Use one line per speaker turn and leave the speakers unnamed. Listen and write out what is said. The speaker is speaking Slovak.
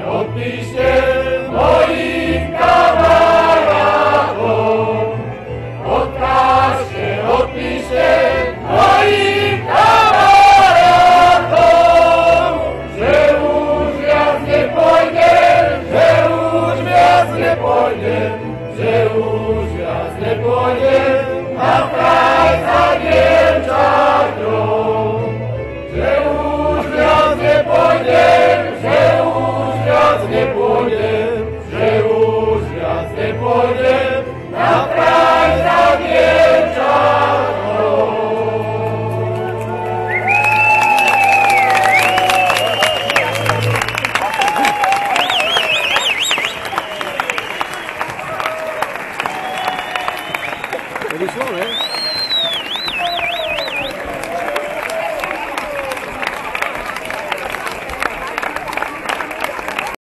odpíšte mojim kamarátom. Odpíšte mojim kamarátom, že už viac nepôjdem, že už viac nepôjdem, že už viac nepôjdem na kraj za dievčaťom. Že už viac nepôjdem, že už viac nepôjdem.